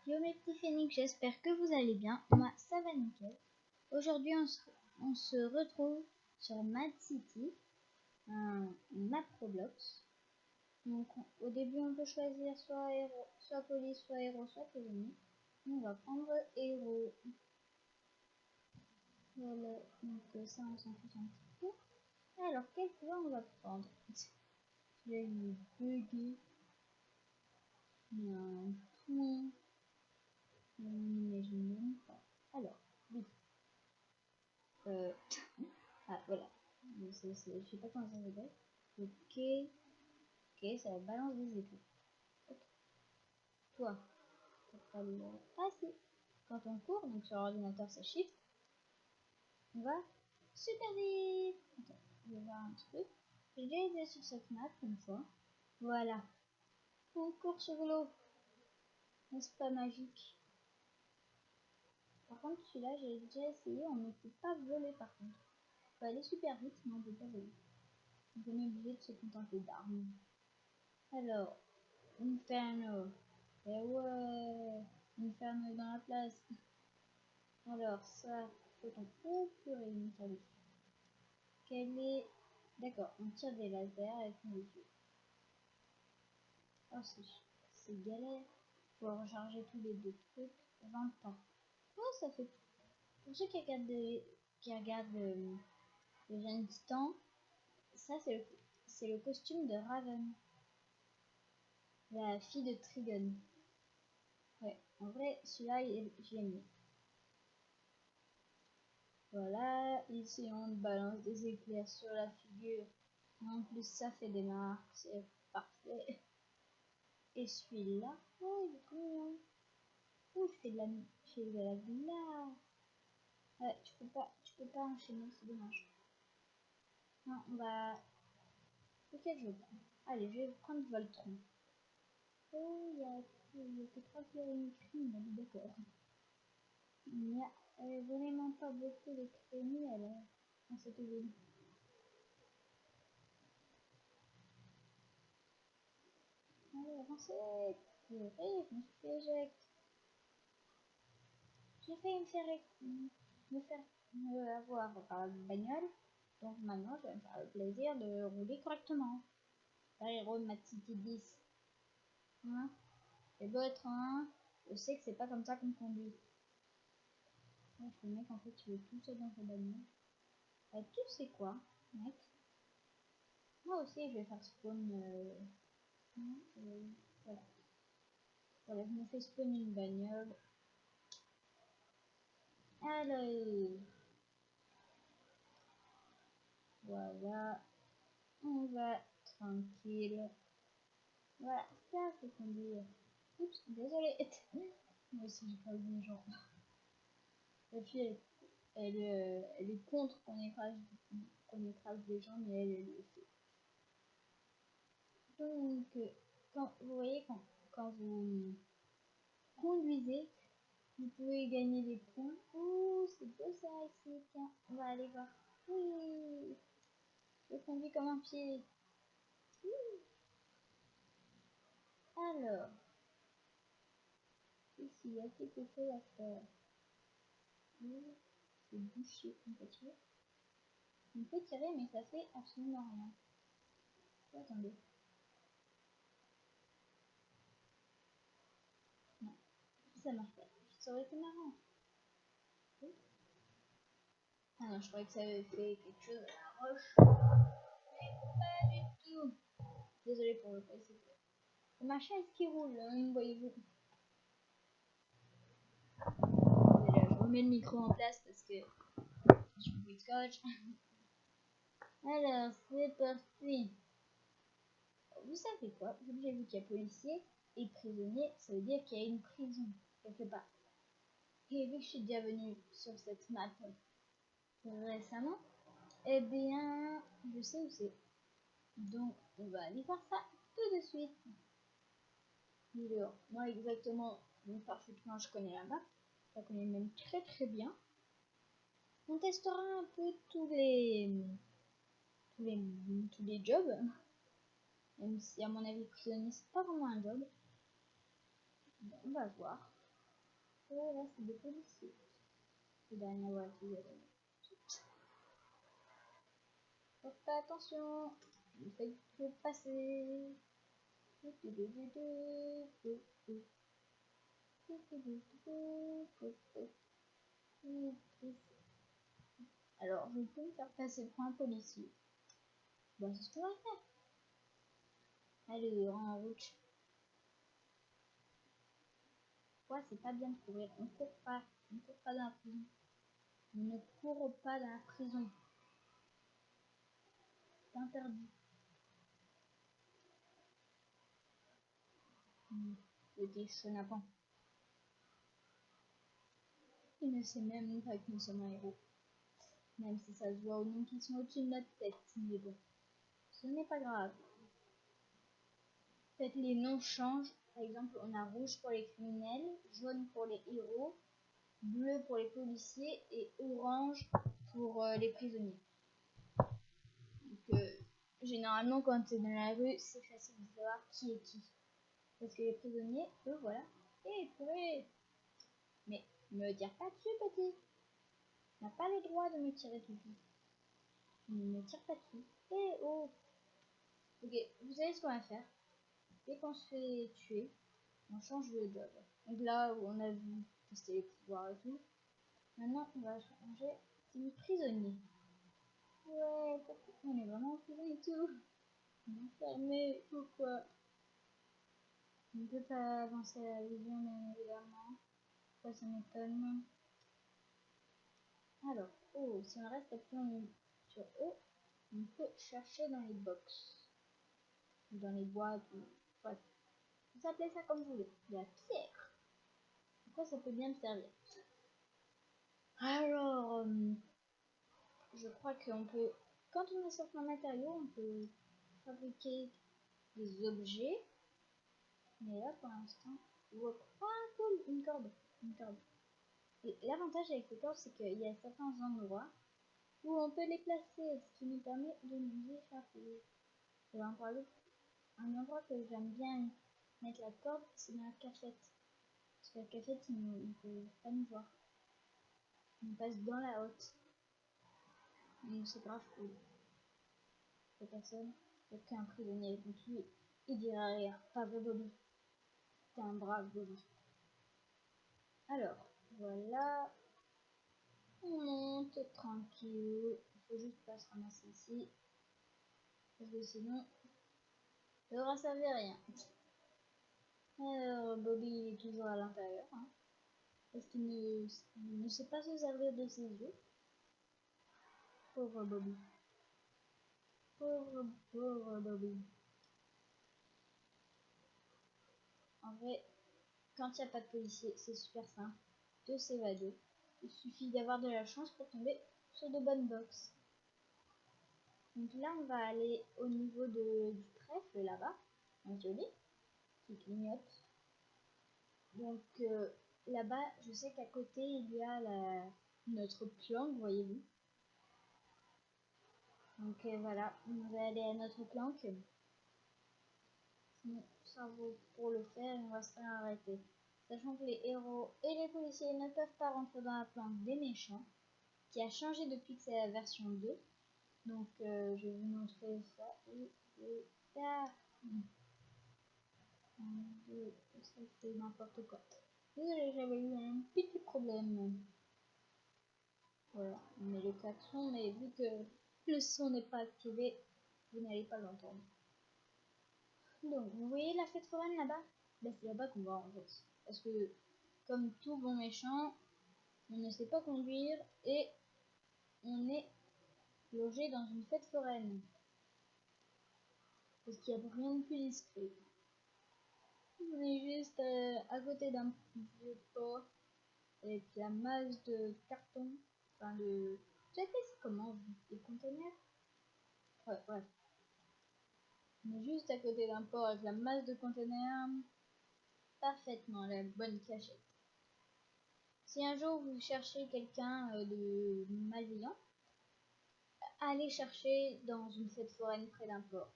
Yo mes petits phénix, j'espère que vous allez bien. Moi, ça va nickel. Aujourd'hui, on se retrouve sur Mad City, une map Roblox. Donc, au début, on peut choisir soit héros, soit police, soit héros, soit ennemi. On va prendre héros. Voilà, donc ça, on s'en fiche un petit peu. Alors, quelle couleur on va prendre? Je vais bugger. Il y a un point. On n'imagine même pas. Alors, oui. Ah, voilà. Je sais pas comment ça s'appelle. Ok. Ok, ça balance des épées. Ok. Toi, t'as pas le... Ah si. Quand on court, donc sur l'ordinateur c'est Shift, on va super vite. Attends, je vais voir un truc. J'ai déjà été sur cette map une fois. Voilà. On court sur l'eau. N'est-ce pas magique? Par contre, celui-là, j'ai déjà essayé. On ne peut pas voler par contre. On peut aller super vite, mais on ne peut pas voler. Donc on est obligé de se contenter d'armes. Alors, Inferno. Et ouais, Inferno dans la place. Alors, ça, faut qu'on coupe une Inferno. Quelle est... D'accord, on tire des lasers avec une yeux. Oh, c'est galère. Faut recharger tous les deux trucs. 20 ans. Oh, ça fait... Pour ceux qui regardent le jeune titan, ça, c'est le costume de Raven. La fille de Trigon. Ouais, en vrai, celui-là, je l'aime bien. Voilà, ici on balance des éclairs sur la figure. En plus, ça fait des marques, c'est parfait. Et celui-là, oh, il est trop mignon. Oh, je fais de la glace. Ouais, tu peux pas enchaîner, c'est dommage. Non, on va... Lequel je prends? Allez, je vais prendre Voltron. Oh, il y a que 3 crémies, on a dit d'accord. Il n'y a vraiment pas beaucoup de crémies alors, dans cette ville. Allez, avancez! Purée, je me suis fait éjecter. J'ai failli me faire avoir par la bagnole. Donc maintenant, je vais me faire le plaisir de rouler correctement. Héros Mad City 10. Hein? C'est beau être un. Je sais que c'est pas comme ça qu'on conduit. Ouais, le mec, en fait, il est tout seul dans sa bagnole. Tu sais quoi, mec? Moi aussi, je vais faire spawn. Voilà. Voilà, je me fais spawn une bagnole. Alors. Voilà. On va tranquille. Voilà, ça c'est conduire. Oups, désolé. Moi aussi j'ai pas vu genre. La fille elle est contre qu'on écrase des gens, mais elle le fait. Donc quand vous voyez quand vous conduisez, vous pouvez gagner des points. Ouh, c'est beau ça ici. Tiens, on va aller voir. Oui, je conduis comme un pied. Alors, ici, il y a quelque chose à faire. C'est bouché, on peut tirer. On peut tirer, mais ça fait absolument rien. Oh, attendez. Non, ça marche pas. Ça aurait été marrant. Ah non, je croyais que ça avait fait quelque chose à la roche. Mais pas du tout. Désolé pour le préciser. Ma chaise qui roule, hein, voyez-vous. Déjà, je remets le micro en place parce que je me scotch. Alors, c'est parti. Vous savez quoi? Vu que j'ai vu qu'il y a policier et prisonnier, ça veut dire qu'il y a une prison quelque part. Et vu que je suis déjà venue sur cette map récemment, eh bien, je sais où c'est. Donc, on va aller voir ça tout de suite. Alors, moi exactement, donc parfaitement, je connais la map. Je la connais même très très bien. On testera un peu tous les jobs. Même si à mon avis prisonnier c'est pas vraiment un job. Bon, on va voir. Et là, c'est des policiers. Le dernier, ouais, faites attention, ne faites que passer. Alors, je peux me faire passer pour un policier. Bon, c'est ce qu'on va faire. Allez, en route. Ouais, c'est pas bien de courir. On court pas. On court pas dans la prison. On ne court pas dans la prison. C'est interdit. Petit chenapan. Il ne sait même pas que nous sommes un héros. Même si ça se voit au nom qui sont au-dessus de notre tête. Mais bon, ce n'est pas grave. En fait, les noms changent. Par exemple, on a rouge pour les criminels, jaune pour les héros, bleu pour les policiers et orange pour les prisonniers. Donc, généralement, quand tu es dans la rue, c'est facile de savoir qui est qui. Parce que les prisonniers, eux, voilà. Et pourraient. Mais me tire pas dessus, petit. Tu n'as pas le droit de me tirer dessus. Ne me tire pas dessus. Eh oh. Ok, vous savez ce qu'on va faire. Dès qu'on se fait tuer, on change de job. Donc là où on a vu tester les pouvoirs et tout, maintenant on va changer de prisonnier. Ouais, pourquoi on est vraiment en prison et tout? On est enfermé, pourquoi? On ne peut pas avancer à la vision, bien évidemment. Ça m'étonne. Alors, oh, si on reste appuyé sur eux, on peut chercher dans les box. Ou dans les boîtes, ou... Bref. Vous appelez ça comme vous voulez. De la pierre. Pourquoi ça peut bien me servir? Alors, je crois qu'on peut, quand on a certains matériaux, on peut fabriquer des objets. Mais là, pour l'instant, cool, une corde. Et l'avantage avec les cordes, c'est qu'il y a certains endroits où on peut les placer, ce qui nous permet de nous échapper. Alors, par exemple, un endroit que j'aime bien mettre la corde, c'est dans la cafette. Parce que la cafette, ils ne peuvent pas nous voir. On passe dans la haute. Donc c'est grave cool. La personne, aucun prisonnier contre lui, il dira rien. Pas vrai, Bobby. T'es un brave Bobby. Alors, voilà. On monte tranquille. Il faut juste pas se ramasser ici. Parce que sinon, ça aura servi à rien. Alors, Bobby est toujours à l'intérieur. Hein, parce qu'il ne sait pas se servir de ses yeux. Pauvre Bobby. Pauvre Bobby. En vrai, quand il n'y a pas de policier, c'est super simple de s'évader. Il suffit d'avoir de la chance pour tomber sur de bonnes boxes. Donc là, on va aller au niveau du trèfle là-bas, un violet qui clignote. Donc là-bas, je sais qu'à côté, il y a notre planque, voyez-vous. Donc voilà, on va aller à notre planque. Mon cerveau pour le faire, on va se faire arrêter. Sachant que les héros et les policiers ne peuvent pas rentrer dans la planque des méchants, qui a changé depuis que c'est la version 2. Donc je vais vous montrer ça. Et là, ça c'est n'importe quoi. Désolé, j'avais eu un petit problème. Voilà, on met le klaxon, mais vu que le son n'est pas activé, vous n'allez pas l'entendre. Donc, vous voyez la fête foraine là-bas? Ben, c'est là-bas qu'on va en fait. Parce que, comme tout bon méchant, on ne sait pas conduire et on est logé dans une fête foraine. Parce qu'il n'y a rien de plus discret. On est juste à côté d'un vieux port avec la masse de carton. Enfin, de. J'ai fait c'est comment? Des containers? Ouais, bref. On est juste à côté d'un port avec la masse de containers. Parfaitement, la bonne cachette. Si un jour vous cherchez quelqu'un de malveillant, allez chercher dans une fête foraine près d'un port.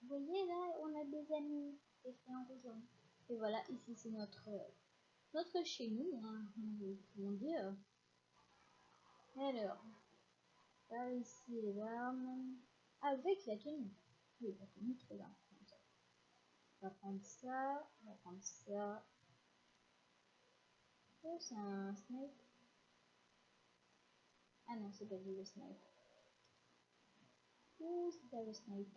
Vous voyez là, on a des amis, des frères en rejoint. Et voilà, ici c'est notre notre chez nous, hein, comment dire. Alors, par ici, l'arme. Avec la tenue. Oui, la tenue, très bien. On va prendre ça, on va prendre ça. Oh, c'est un snipe. Ah non, c'est pas lui le snipe. Oh, c'est pas le snipe.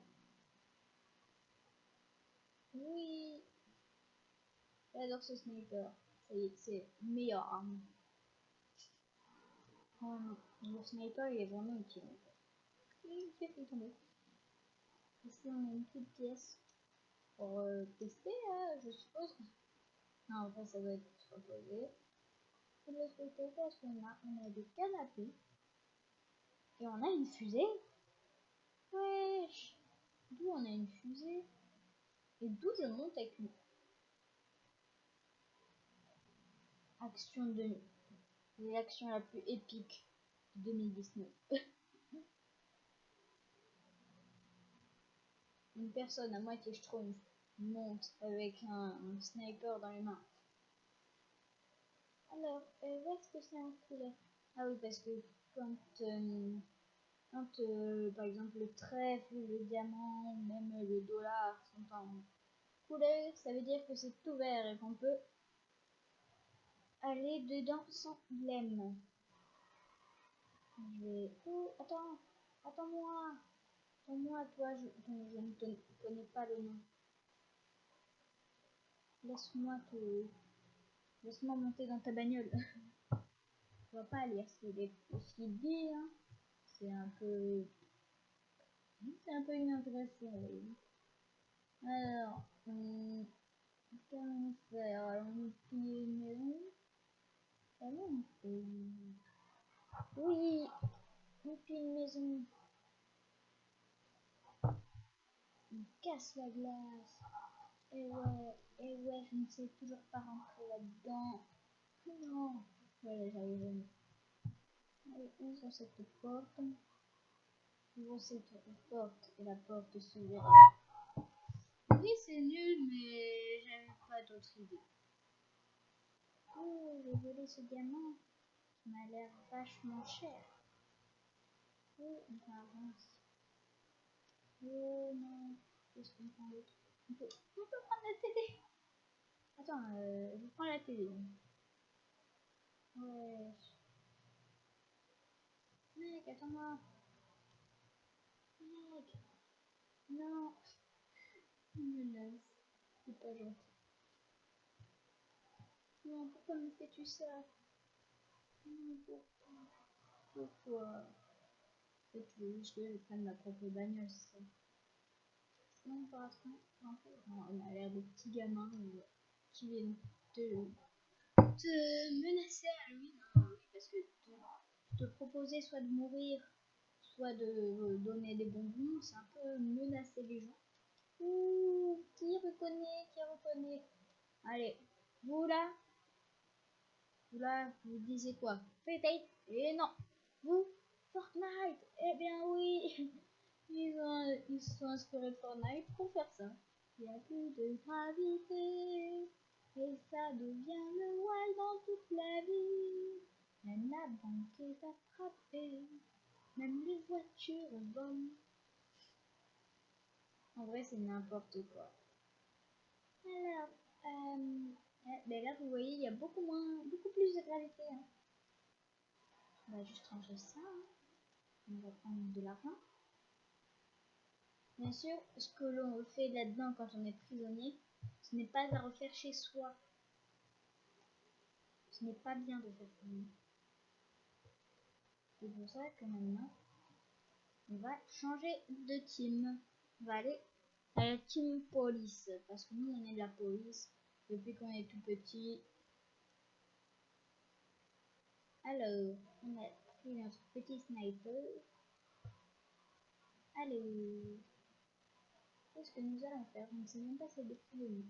Oui, j'adore ce sniper. Ça y est, c'est meilleure arme. Oh non, le sniper il est vraiment utile. Il fait tomber. Ici on a une petite pièce pour tester, je suppose. Non, en fait ça doit être reposé. De l'autre côté, qu'est-ce qu'on a? On a des canapés. Et on a une fusée. Wesh! D'où on a une fusée? Et d'où je monte avec une action de l'action la plus épique de 2019. Une personne à moitié schtroumpf monte avec un sniper dans les mains. Alors, où est-ce que c'est en couleur? Ah oui, parce que quand par exemple le trèfle, le diamant, même le dollar sont en couleur, ça veut dire que c'est ouvert et qu'on peut aller dedans sans blême. Je vais... Oh, attends-moi. Attends-moi, toi, je ne te connais pas le nom. Laisse-moi monter dans ta bagnole. Je ne vais pas lire ce qu'il dit, hein. C'est un peu inintéressant, oui. Alors, comment faire? Alors, on pille une maison. Comment on fait? Oui, on pille une maison. On casse la glace. Et ouais, je ne sais toujours pas rentrer là-dedans. Non. Voilà, j'arrive. Allez, ouvre cette porte. Ouvre cette porte et la porte s'ouvrira. Oui, c'est nul, mais j'avais pas d'autre idée. Oh, j'ai volé ce diamant qui m'a l'air vachement cher. Oh, on peut avancer. Oh non, qu'est-ce qu'on prend d'autre? On peut prendre la télé. Attends, je prends la télé. Ouais. Mec, attends-moi. Mec, non. Il me laisse. C'est pas gentil. Non, pourquoi me fais-tu ça? Non, pourquoi? Tu veux juste que je prenne ma propre bagnole, c'est ça? Non, pour l'instant, en fait, on a l'air de petits gamins qui viennent te menacer à lui. Oui, parce que te proposer soit de mourir, soit de donner des bonbons, c'est un peu menacer les gens. Ouh, qui reconnaît? Allez, vous là, vous disiez quoi? Peut-être? Et non. Vous, Fortnite? Eh bien oui. Ils se sont inspirés de Fortnite pour faire ça. Il n'y a plus de gravité. Et ça devient le wild dans toute la vie. Même la banque est attrapée. Même les voitures volent. En vrai, c'est n'importe quoi. Alors, ben là, vous voyez, il y a beaucoup plus de gravité. Hein. On va juste ranger ça. Hein. On va prendre de l'argent. Bien sûr, ce que l'on fait là-dedans quand on est prisonnier, ce n'est pas à refaire chez soi. Ce n'est pas bien de faire ça. C'est pour ça que maintenant, on va changer de team. On va aller à la team police. Parce que nous, on est de la police depuis qu'on est tout petit. Alors, on a pris notre petit sniper. Allez, qu'est-ce que nous allons faire? Je ne sais même pas si c'est des prisonniers.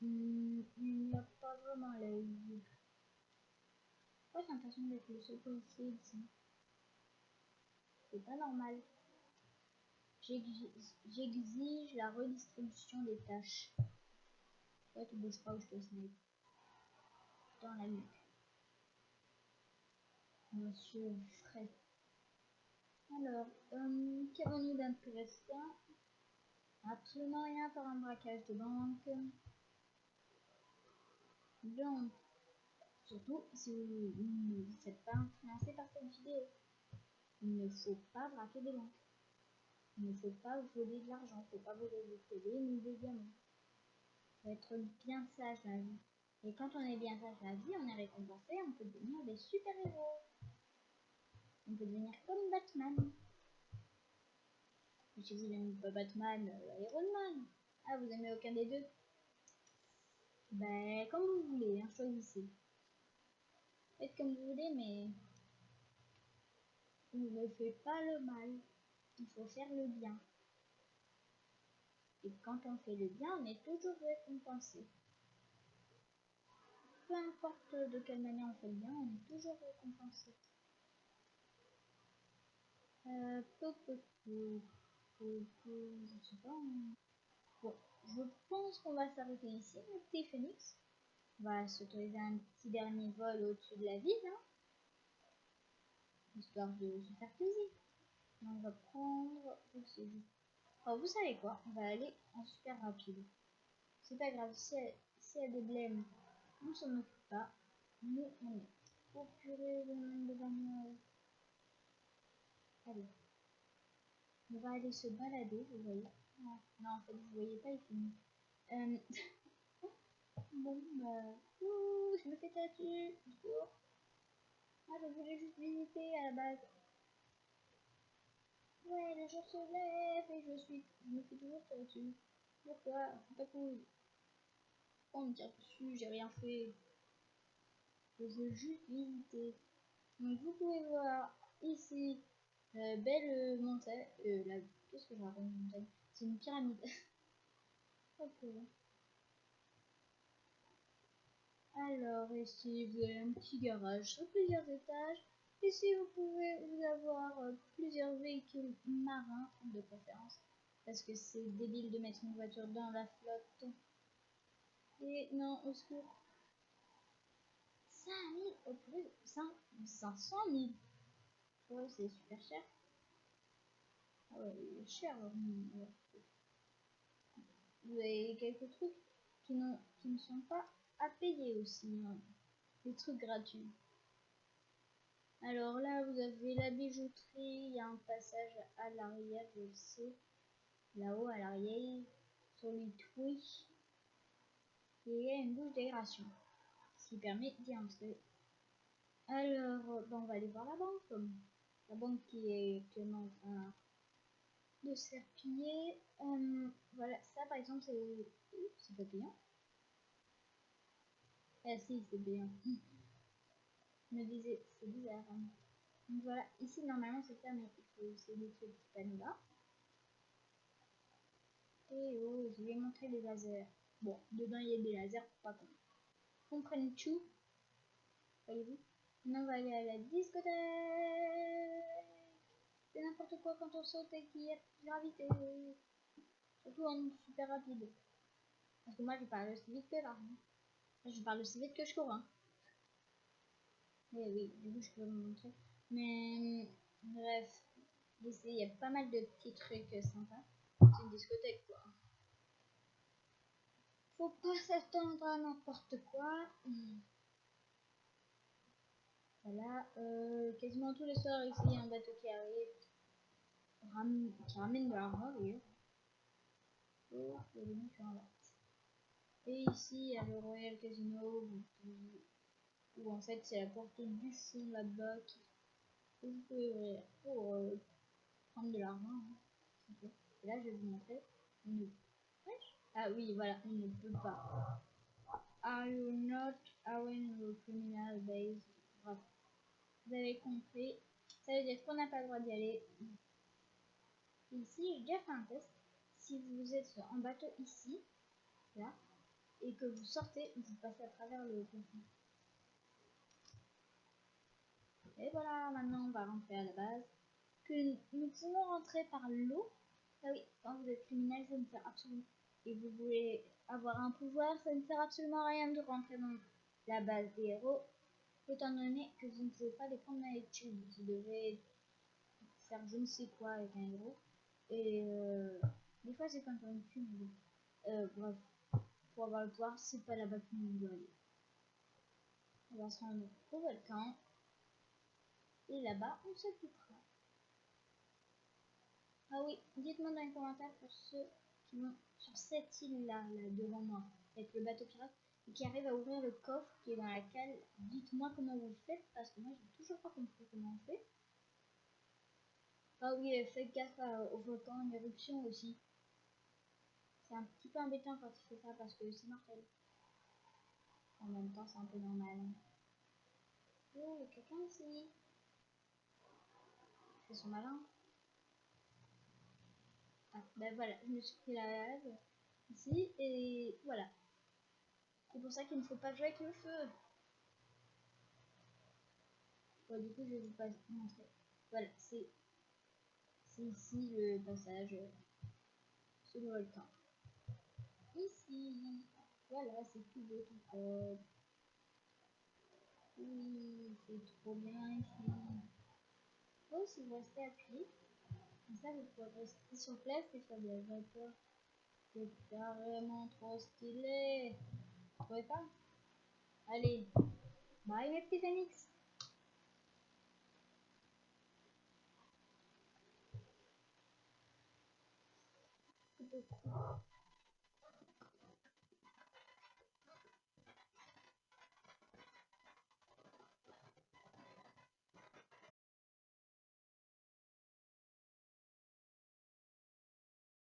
Il n'y a pas vraiment l'œil. Pourquoi j'ai l'impression d'être le seul policier ici? C'est pas normal. J'exige la redistribution des tâches. Toi, tu bouges pas ou je te snipe. Dans la nuque. Monsieur Fred. Alors, qu'avons-nous d'intéressant? Absolument rien par un braquage de banque. Donc, surtout si vous ne vous faites pas influencer par cette vidéo. Il ne faut pas braquer des banques. Il ne faut pas voler de l'argent. Il ne faut pas voler des télés ni des diamants. Il faut être bien sage dans la vie. Et quand on est bien sage dans la vie, on est récompensé, on peut devenir des super-héros. On peut devenir comme Batman. Et si vous n'aimez pas Batman, Iron Man. Ah, vous aimez aucun des deux? Ben, comme vous voulez, hein, choisissez. Faites comme vous voulez, mais on ne fait pas le mal. Il faut faire le bien. Et quand on fait le bien, on est toujours récompensé. Peu importe de quelle manière on fait le bien, on est toujours récompensé. Je sais pas. Bon, je pense qu'on va s'arrêter ici, le petit Phoenix. On va s'autoriser un petit dernier vol au-dessus de la ville, hein, histoire de se faire plaisir. On va prendre. Oh, vous savez quoi? On va aller en super rapide. C'est pas grave, si elle a des blèmes, on s'en occupe pas. Nous, on est. Oh purée, le nombre de bagnoles. Allez. On va aller se balader, vous voyez. Non, non, en fait, vous voyez pas, il finit. Bon, bah. Ouh, je me fais tatuer. Ah, je voulais juste visiter à la base. Ouais, le jour se lève et je me fais toujours tatuer. Pourquoi? Pas cool. On me tire dessus, j'ai rien fait. Je veux juste visiter. Donc, vous pouvez voir ici, belle montagne. Qu'est-ce que j'ai raconté une montagne? C'est une pyramide. Ok. Alors, ici, vous avez un petit garage sur plusieurs étages. Ici, vous pouvez vous avoir plusieurs véhicules marins de préférence. Parce que c'est débile de mettre une voiture dans la flotte. Et non, au secours. 5000 au plus 500 000. Ouais, c'est super cher. Ah ouais, il est cher. Ouais. Vous avez quelques trucs qui ne sont pas à payer aussi. Hein. Des trucs gratuits. Alors là, vous avez la bijouterie. Il y a un passage à l'arrière, je le sais. Là-haut, à l'arrière, sur les Twitch. Et il y a une bouche d'aération. Ce qui permet d'y entrer. Alors, ben, on va aller voir la banque. La banque qui est actuellement en train de se faire piller. Voilà, ça par exemple, c'est pas payant. Ah si, c'est payant. Me disais, c'est bizarre. Hein. Donc voilà, ici normalement c'est fermé. Il faut essayer de ce petit panneau là. Et oh, je vais montrer les lasers. Bon, dedans il y a des lasers pour pas qu'on prenne tout. Voyez-vous? Maintenant on va aller à la discothèque. C'est n'importe quoi quand on saute et qu'il y a gravité. Surtout en super rapide. Parce que moi je parle aussi vite que là. Hein. Je parle aussi vite que je cours. Hein. Et oui, du coup je peux vous montrer. Mais bref, ici il y a pas mal de petits trucs sympas. C'est une discothèque quoi. Faut pas s'attendre à n'importe quoi. Voilà, quasiment tous les soirs ici il y a un bateau qui arrive, qui ramène de l'argent d'ailleurs. Oh, il y a des méchants là. Et ici il y a le Royal Casino où en fait c'est la porte du fond là-bas que vous pouvez ouvrir pour prendre de l'argent. Hein. Et là je vais vous montrer. Ah oui, voilà, on ne peut pas. Are you not in the criminal base? Bref, vous avez compris. Ça veut dire qu'on n'a pas le droit d'y aller. Ici, j'ai déjà fait un test. Si vous êtes en bateau ici, là, et que vous sortez, vous passez à travers le plafond. Et voilà, maintenant on va rentrer à la base. Que nous pouvons rentrer par l'eau, Ah oui, quand vous êtes criminel, ça ne sert absolument. Et vous voulez avoir un pouvoir, ça ne sert absolument à rien de rentrer dans la base des héros, étant donné que vous ne pouvez pas les prendre dans les tubes. Vous devez faire je ne sais quoi avec un héros. Et des fois, c'est quand on une tube. Bref, pour avoir le pouvoir, c'est pas là-bas que nous devons aller. On va se rendre au volcan. Et là-bas, on se quittera. Ah oui, dites-moi dans les commentaires pour ceux qui vont sur cette île-là, là, devant moi, avec le bateau pirate, et qui arrivent à ouvrir le coffre qui est dans la cale. Dites-moi comment vous le faites, parce que moi, j'ai toujours pas compris comment on fait. Ah oui, faites gaffe au volcan en éruption aussi. C'est un petit peu embêtant quand il fait ça, parce que c'est mortel. En même temps, c'est un peu normal. Oh, il y a quelqu'un ici. Ils sont malins. Ah, ben voilà, je me suis pris la lave ici, et voilà. C'est pour ça qu'il ne faut pas jouer avec le feu. Bon, du coup, je vais vous montrer. Voilà, c'est ici le passage sous le volcan. Ici, voilà, c'est tout beau, tout propre. Oui, c'est trop bien ici. Oh, si vous restez appuyé, comme ça, vous pouvez rester sur place et faire des vapeurs. C'est carrément trop stylé. Vous trouvez pas? Allez, bye mes petits Phoenix.